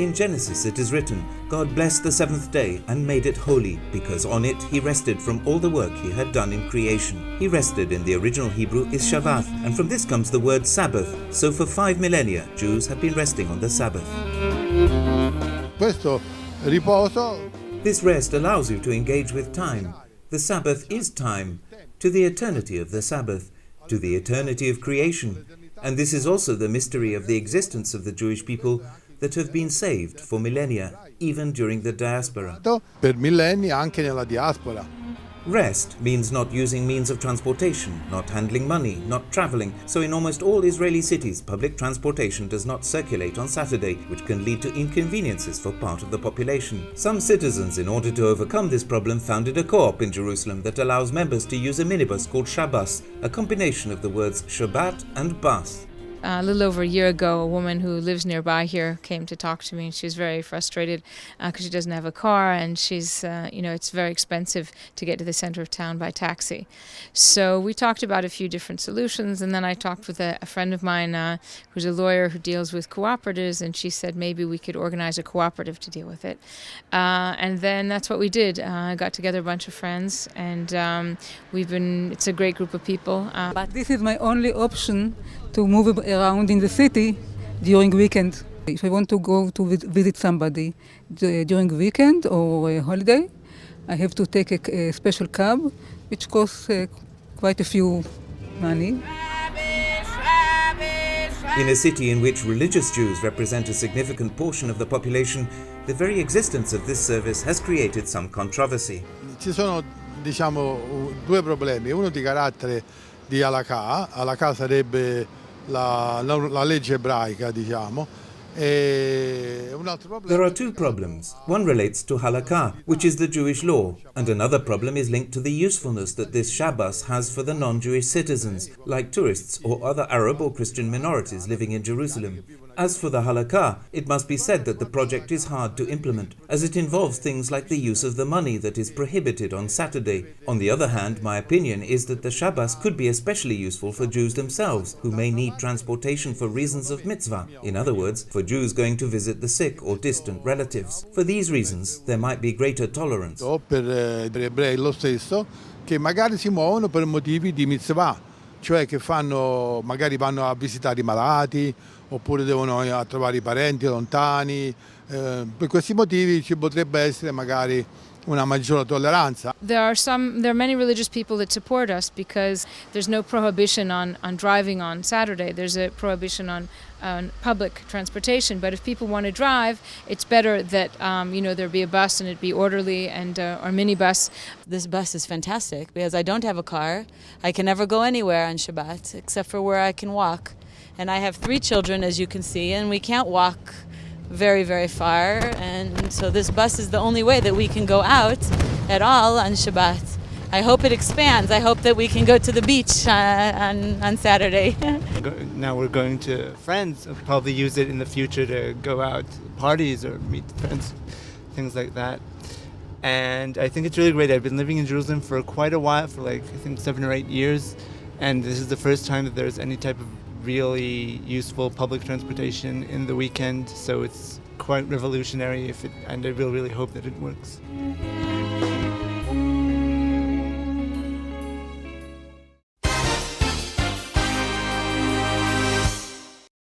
In Genesis it is written, God blessed the seventh day and made it holy, because on it he rested from all the work he had done in creation. He rested in the original Hebrew is Shabbat, and from this comes the word Sabbath. So for 5 millennia, Jews have been resting on the Sabbath. Questo riposo. This rest allows you to engage with time. The Sabbath is time, to the eternity of the Sabbath, to the eternity of creation. And this is also the mystery of the existence of the Jewish people that have been saved for millennia, even during the diaspora. Per millenni anche nella diaspora. Rest means not using means of transportation, not handling money, not traveling. So in almost all Israeli cities, public transportation does not circulate on Saturday, which can lead to inconveniences for part of the population. Some citizens, in order to overcome this problem, founded a co-op in Jerusalem that allows members to use a minibus called Shabus, a combination of the words Shabbat and bus. A little over a year ago, a woman who lives nearby here came to talk to me, and she was very frustrated because she doesn't have a car, and she's, it's very expensive to get to the center of town by taxi. So we talked about a few different solutions, and then I talked with a friend of mine who's a lawyer who deals with cooperatives, and she said maybe we could organize a cooperative to deal with it. And then that's what we did. I got together a bunch of friends, and it's a great group of people. But this is my only option to move around in the city during weekend. If I want to go to visit somebody during weekend or a holiday, I have to take a special cab, which costs quite a few money. In a city in which religious Jews represent a significant portion of the population, the very existence of this service has created some controversy. Ci sono, due problemi. Uno di carattere di halakha. Halakha sarebbe la legge ebraica, diciamo. There are two problems. One relates to halakha, which is the Jewish law, and another problem is linked to the usefulness that this Shabbos has for the non-Jewish citizens, like tourists or other Arab or Christian minorities living in Jerusalem. As for the halakha, it must be said that the project is hard to implement, as it involves things like the use of the money that is prohibited on Saturday. On the other hand, my opinion is that the Shabbos could be especially useful for Jews themselves, who may need transportation for reasons of mitzvah. In other words, for Jews going to visit the sick or distant relatives. For these reasons, there might be greater tolerance. Per ebrei lo stesso, che magari si muovono per motivi di mitzvah, cioè che magari vanno a visitare i malati, oppure devono trovare i parenti lontani. Per questi motivi ci potrebbe essere magari una maggiore tolleranza. There are many religious people that support us because there's no prohibition on driving on Saturday. There's a prohibition on public transportation. But if people want to drive, it's better that there be a bus and it be orderly and or minibus. This bus is fantastic because I don't have a car. I can never go anywhere on Shabbat except for where I can walk. And I have 3 children, as you can see, and we can't walk very, very far. And so this bus is the only way that we can go out at all on Shabbat. I hope it expands. I hope that we can go to the beach on Saturday. Now we're going to friends. I'll probably use it in the future to go out to parties or meet friends, things like that. And I think it's really great. I've been living in Jerusalem for quite a while, for I think 7 or 8 years. And this is the first time that there's any type of really useful public transportation in the weekend. So it's quite revolutionary and I really hope that it works.